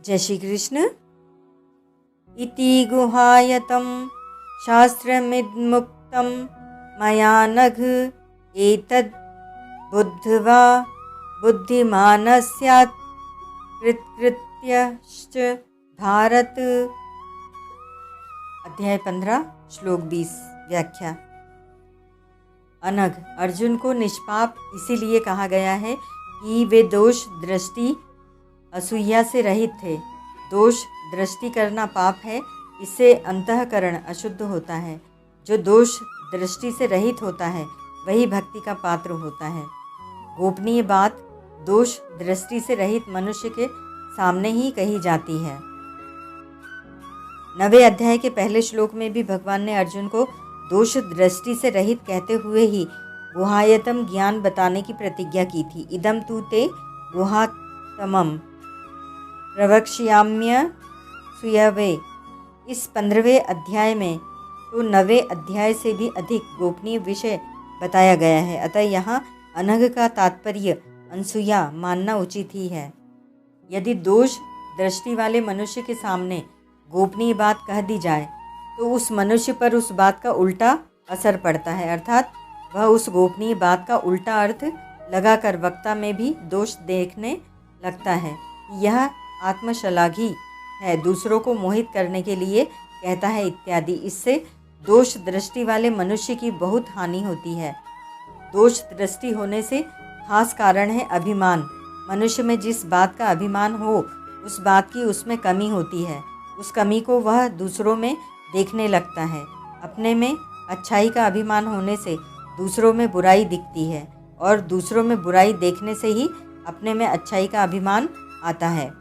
जय श्री कृष्ण। इति गुहायतं शास्त्रमिदमुक्तं मया नघ एतद् बुद्ध्वा बुद्धिमानः स्यात् कृतकृत्यश्च भारत। अध्याय 15 श्लोक 20। व्याख्या। अनघ, अर्जुन को निष्पाप इसीलिए कहा गया है कि वे दोष दृष्टि असूया से रहित थे। दोष दृष्टि करना पाप है, इससे अंतःकरण अशुद्ध होता है। जो दोष दृष्टि से रहित होता है वही भक्ति का पात्र होता है। गोपनीय बात दोष दृष्टि से रहित मनुष्य के सामने ही कही जाती है। 9वें अध्याय के पहले श्लोक में भी भगवान ने अर्जुन को दोष दृष्टि से रहित कहते हुए ही गुहायतम ज्ञान बताने की प्रतिज्ञा की थी। इदम तु ते गुहातमम प्रवक्ष्याम्य सुयवे। इस 15वें अध्याय में तो 9वें अध्याय से भी अधिक गोपनीय विषय बताया गया है, अतः यहाँ अनघ का तात्पर्य अनसुया मानना उचित ही है। यदि दोष दृष्टि वाले मनुष्य के सामने गोपनीय बात कह दी जाए तो उस मनुष्य पर उस बात का उल्टा असर पड़ता है, अर्थात वह उस गोपनीय बात का उल्टा अर्थ लगाकर वक्ता में भी दोष देखने लगता है। यह आत्मशलाघी है, दूसरों को मोहित करने के लिए कहता है इत्यादि। इससे दोष दृष्टि वाले मनुष्य की बहुत हानि होती है। दोष दृष्टि होने से खास कारण है अभिमान। मनुष्य में जिस बात का अभिमान हो उस बात की उसमें कमी होती है। उस कमी को वह दूसरों में देखने लगता है। अपने में अच्छाई का अभिमान होने से दूसरों में बुराई दिखती है और दूसरों में बुराई देखने से ही अपने में अच्छाई का अभिमान आता है।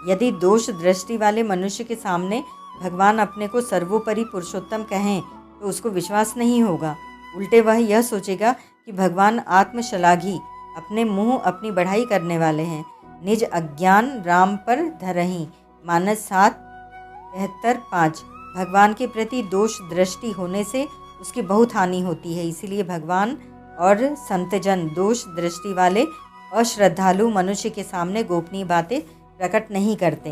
यदि दोष दृष्टि वाले मनुष्य के सामने भगवान अपने को सर्वोपरि पुरुषोत्तम कहें तो उसको विश्वास नहीं होगा। उल्टे वह यह सोचेगा कि भगवान आत्मशलाघी, अपने मुँह अपनी बढ़ाई करने वाले हैं। निज अज्ञान राम पर धरहीं। मानस 7:73-5। भगवान के प्रति दोष दृष्टि होने से उसकी बहुत हानि होती है। इसीलिए भगवान और संतजन दोष दृष्टि वाले अश्रद्धालु मनुष्य के सामने गोपनीय बातें प्रकट नहीं करते।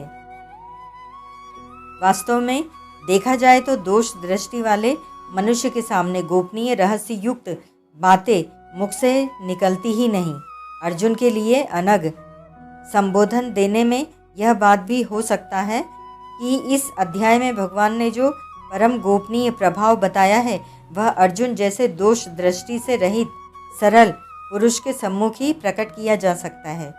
वास्तव में देखा जाए तो दोष दृष्टि वाले मनुष्य के सामने गोपनीय रहस्य युक्त बातें मुख से निकलती ही नहीं। अर्जुन के लिए अनघ संबोधन देने में यह बात भी हो सकता है कि इस अध्याय में भगवान ने जो परम गोपनीय प्रभाव बताया है वह अर्जुन जैसे दोष दृष्टि से रहित सरल पुरुष के सम्मुख ही प्रकट किया जा सकता है।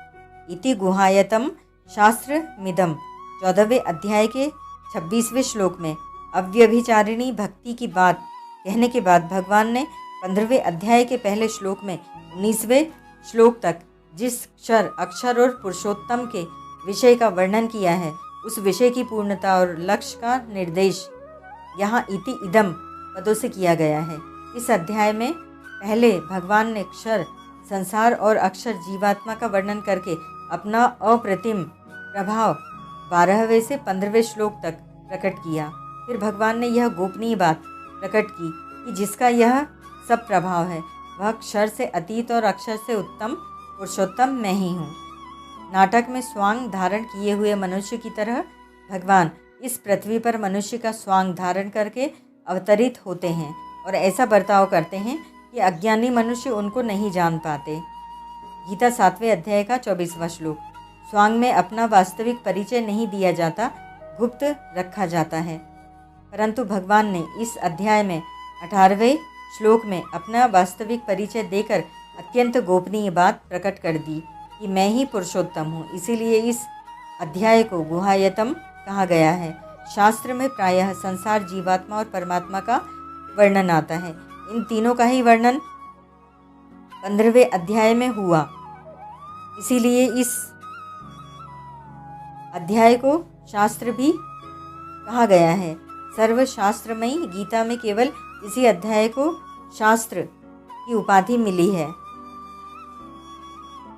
इति गुहायतम शास्त्र मिदम 14वें अध्याय के 26वें श्लोक में अव्यभिचारिणी भक्ति की बात कहने के बाद भगवान ने 15वें अध्याय के पहले श्लोक में 19वें श्लोक तक जिस अक्षर और पुरुषोत्तम के विषय का वर्णन किया है उस विषय की पूर्णता और लक्ष्य का निर्देश यहाँ इति इदम पदों से किया गया है। इस अध्याय में पहले भगवान ने क्षर संसार और अक्षर जीवात्मा का वर्णन करके अपना अप्रतिम प्रभाव 12वें से 15वें श्लोक तक प्रकट किया। फिर भगवान ने यह गोपनीय बात प्रकट की कि जिसका यह सब प्रभाव है वह क्षर से अतीत और अक्षर से उत्तम पुरुषोत्तम मैं ही हूँ। नाटक में स्वांग धारण किए हुए मनुष्य की तरह भगवान इस पृथ्वी पर मनुष्य का स्वांग धारण करके अवतरित होते हैं और ऐसा बर्ताव करते हैं कि अज्ञानी मनुष्य उनको नहीं जान पाते। गीता 7वें अध्याय का 24वां श्लोक। स्वांग में अपना वास्तविक परिचय नहीं दिया जाता, गुप्त रखा जाता है। परंतु भगवान ने इस अध्याय में 18वें श्लोक में अपना वास्तविक परिचय देकर अत्यंत गोपनीय बात प्रकट कर दी कि मैं ही पुरुषोत्तम हूँ। इसीलिए इस अध्याय को गुहायतम कहा गया है। शास्त्र में प्रायः संसार, जीवात्मा और परमात्मा का वर्णन आता है। इन तीनों का ही वर्णन 15वें अध्याय में हुआ। इसीलिए इस अध्याय को शास्त्र भी कहा गया है। सर्वशास्त्रमयी गीता में केवल इसी अध्याय को शास्त्र की उपाधि मिली है।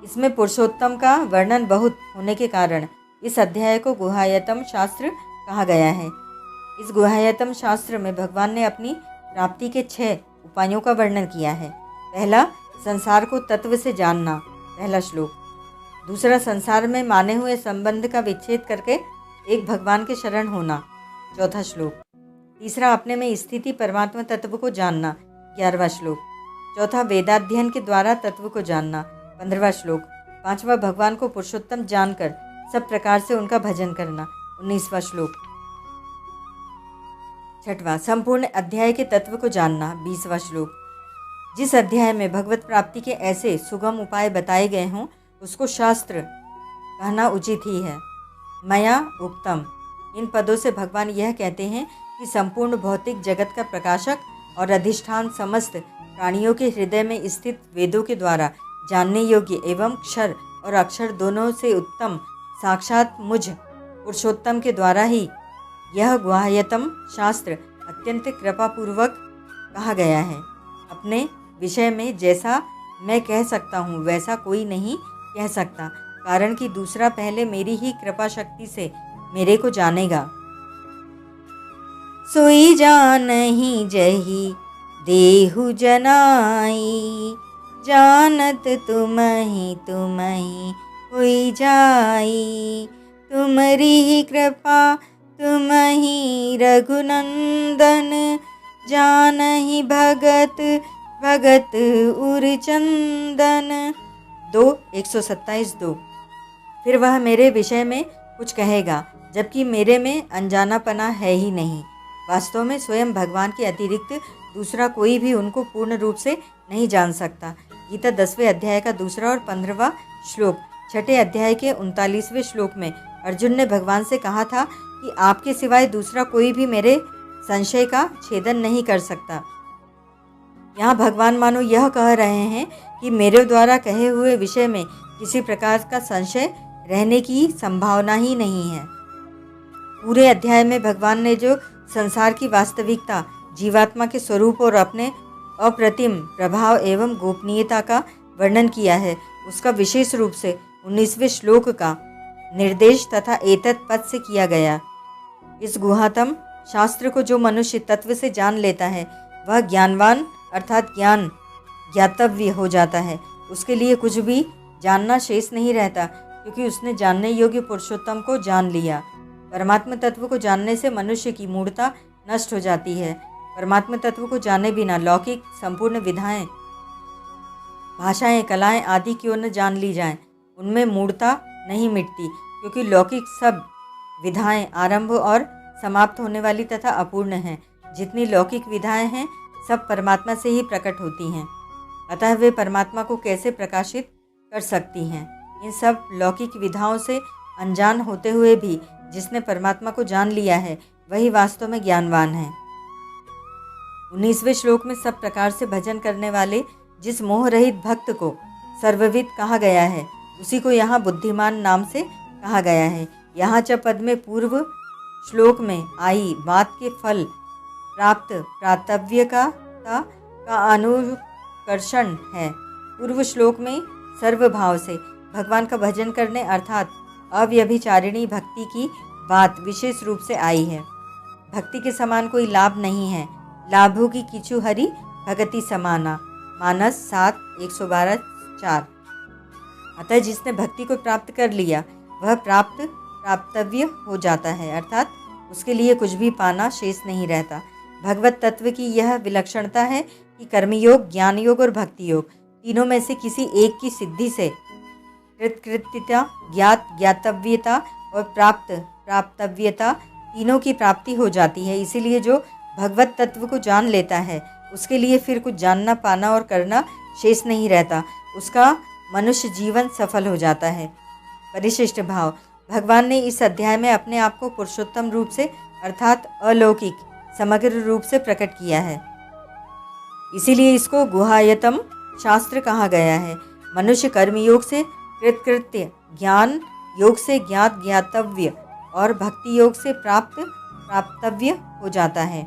इसमें पुरुषोत्तम का वर्णन बहुत होने के कारण इस अध्याय को गुहायतम शास्त्र कहा गया है। इस गुहायतम शास्त्र में भगवान ने अपनी प्राप्ति के 6 उपायों का वर्णन किया है। पहला, संसार को तत्व से जानना, पहला श्लोक। दूसरा, संसार में माने हुए संबंध का विच्छेद करके एक भगवान के शरण होना। 4वां श्लोक। तीसरा, अपने में स्थिति परमात्मा तत्व को जानना। 11वां श्लोक। चौथा, वेदाध्ययन के द्वारा तत्व को जानना। 15वां श्लोक। 5वां, भगवान को पुरुषोत्तम जानकर सब प्रकार से उनका भजन करना। 19वां श्लोक। 6वां, संपूर्ण अध्याय के तत्व को जानना। 20वां श्लोक। जिस अध्याय में भगवत प्राप्ति के ऐसे सुगम उपाय बताए गए हों उसको शास्त्र कहना उचित ही है। मया उक्तम, इन पदों से भगवान यह कहते हैं कि संपूर्ण भौतिक जगत का प्रकाशक और अधिष्ठान समस्त प्राणियों के हृदय में स्थित वेदों के द्वारा जानने योग्य एवं क्षर और अक्षर दोनों से उत्तम साक्षात मुझ पुरुषोत्तम के द्वारा ही यह गुह्यतम शास्त्र अत्यंत कृपापूर्वक कहा गया है। अपने विषय में जैसा मैं कह सकता हूँ वैसा कोई नहीं कह सकता, कारण कि दूसरा पहले मेरी ही कृपा शक्ति से मेरे को जानेगा। सोई जानहि जहि देहु जनाई, जानत तुम्हि तुम्हि होई जाई। तुम्हारी ही कृपा तुम्हि रघुनंदन, जानहि भगत भगत उरचंदन। 127:2। फिर वह मेरे विषय में कुछ कहेगा जबकि मेरे में अनजानापना है ही नहीं। वास्तव में स्वयं भगवान के अतिरिक्त दूसरा कोई भी उनको पूर्ण रूप से नहीं जान सकता। गीता 10वें अध्याय का 2 और 15वां श्लोक। 6ठे अध्याय के 39वें श्लोक में अर्जुन ने भगवान से कहा था कि आपके सिवाय दूसरा कोई भी मेरे संशय का छेदन नहीं कर सकता। यहाँ भगवान मानो यह कह रहे हैं कि मेरे द्वारा कहे हुए विषय में किसी प्रकार का संशय रहने की संभावना ही नहीं है। पूरे अध्याय में भगवान ने जो संसार की वास्तविकता, जीवात्मा के स्वरूप और अपने अप्रतिम प्रभाव एवं गोपनीयता का वर्णन किया है उसका विशेष रूप से 19वें श्लोक का निर्देश तथा एतत् पद से किया गया। इस गुह्यतम शास्त्र को जो मनुष्य तत्व से जान लेता है वह ज्ञानवान अर्थात ज्ञान ज्ञातव्य हो जाता है। उसके लिए कुछ भी जानना शेष नहीं रहता क्योंकि उसने जानने योग्य पुरुषोत्तम को जान लिया। परमात्मा तत्व को जानने से मनुष्य की मूढ़ता नष्ट हो जाती है। परमात्मा तत्व को जाने बिना लौकिक संपूर्ण विधाएं, भाषाएं, कलाएं आदि क्यों न जान ली जाएं, उनमें मूढ़ता नहीं मिटती क्योंकि लौकिक सब विधाएं आरंभ और समाप्त होने वाली तथा अपूर्ण हैं। जितनी लौकिक विधाएं हैं सब परमात्मा से ही प्रकट होती हैं, अतः वे परमात्मा को कैसे प्रकाशित कर सकती हैं। इन सब लौकिक विधाओं से अनजान होते हुए भी जिसने परमात्मा को जान लिया है वही वास्तव में ज्ञानवान है। 19वें श्लोक में सब प्रकार से भजन करने वाले जिस मोह रहित भक्त को सर्वविद कहा गया है उसी को यहाँ बुद्धिमान नाम से कहा गया है। यहाँ च पद में पूर्व श्लोक में आई बात के फल प्राप्त प्रातव्य का अनुकर्षण है। पूर्व श्लोक में सर्वभाव से भगवान का भजन करने अर्थात अव्यभिचारिणी भक्ति की बात विशेष रूप से आई है। भक्ति के समान कोई लाभ नहीं है। लाभों की किचु हरि भगति समाना। मानस 7:112-4। अतः जिसने भक्ति को प्राप्त कर लिया वह प्राप्तव्य हो जाता है, अर्थात उसके लिए कुछ भी पाना शेष नहीं रहता। भगवत तत्व की यह विलक्षणता है कि कर्मयोग, ज्ञान योग और भक्ति योग तीनों में से किसी एक की सिद्धि से कृतकृत्यता, ज्ञातव्यता और प्राप्तव्यता तीनों की प्राप्ति हो जाती है। इसीलिए जो भगवत तत्व को जान लेता है उसके लिए फिर कुछ जानना, पाना और करना शेष नहीं रहता। उसका मनुष्य जीवन सफल हो जाता है। परिशिष्ट भाव। भगवान ने इस अध्याय में अपने आप को पुरुषोत्तम रूप से अर्थात अलौकिक समग्र रूप से प्रकट किया है, इसीलिए इसको गुह्यतम शास्त्र कहा गया है। मनुष्य कर्मयोग से कृतकृत्य, ज्ञान योग से ज्ञात ज्ञातव्य और भक्ति योग से प्राप्तव्य हो जाता है।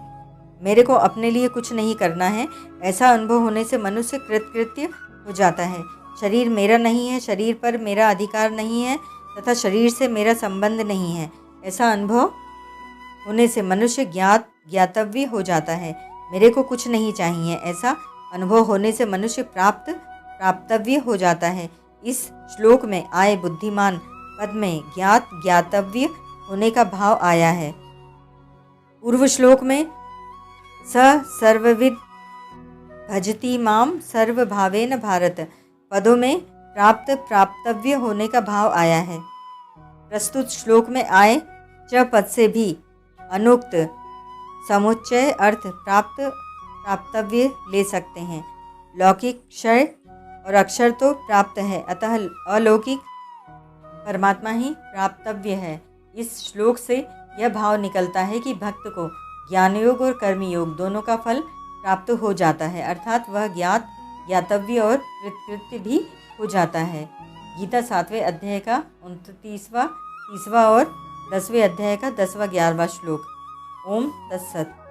मेरे को अपने लिए कुछ नहीं करना है, ऐसा अनुभव होने से मनुष्य कृतकृत्य हो जाता है। शरीर मेरा नहीं है, शरीर पर मेरा अधिकार नहीं है तथा शरीर से मेरा संबंध नहीं है, ऐसा अनुभव होने से मनुष्य ज्ञातव्य हो जाता है। मेरे को कुछ नहीं चाहिए, ऐसा अनुभव होने से मनुष्य प्राप्तव्य हो जाता है। इस श्लोक में आए बुद्धिमान पद में ज्ञातव्य होने का भाव आया है। पूर्व श्लोक में स सर्वविद भजति माम सर्वभावेन भारत पदों में प्राप्त प्राप्तव्य होने का भाव आया है। प्रस्तुत श्लोक में आए च पद से भी अनुक्त समुच्चय अर्थ प्राप्त प्राप्तव्य ले सकते हैं। लौकिक क्षय और अक्षर तो प्राप्त है, अतः अलौकिक परमात्मा ही प्राप्तव्य है। इस श्लोक से यह भाव निकलता है कि भक्त को ज्ञान योग और कर्म योग दोनों का फल प्राप्त हो जाता है, अर्थात वह ज्ञात ज्ञातव्य और कृतकृत्य भी हो जाता है। गीता 7वें अध्याय का 29वां, 30वां और 10वें अध्याय का 10वां 11वां श्लोक। ओम तत्सत।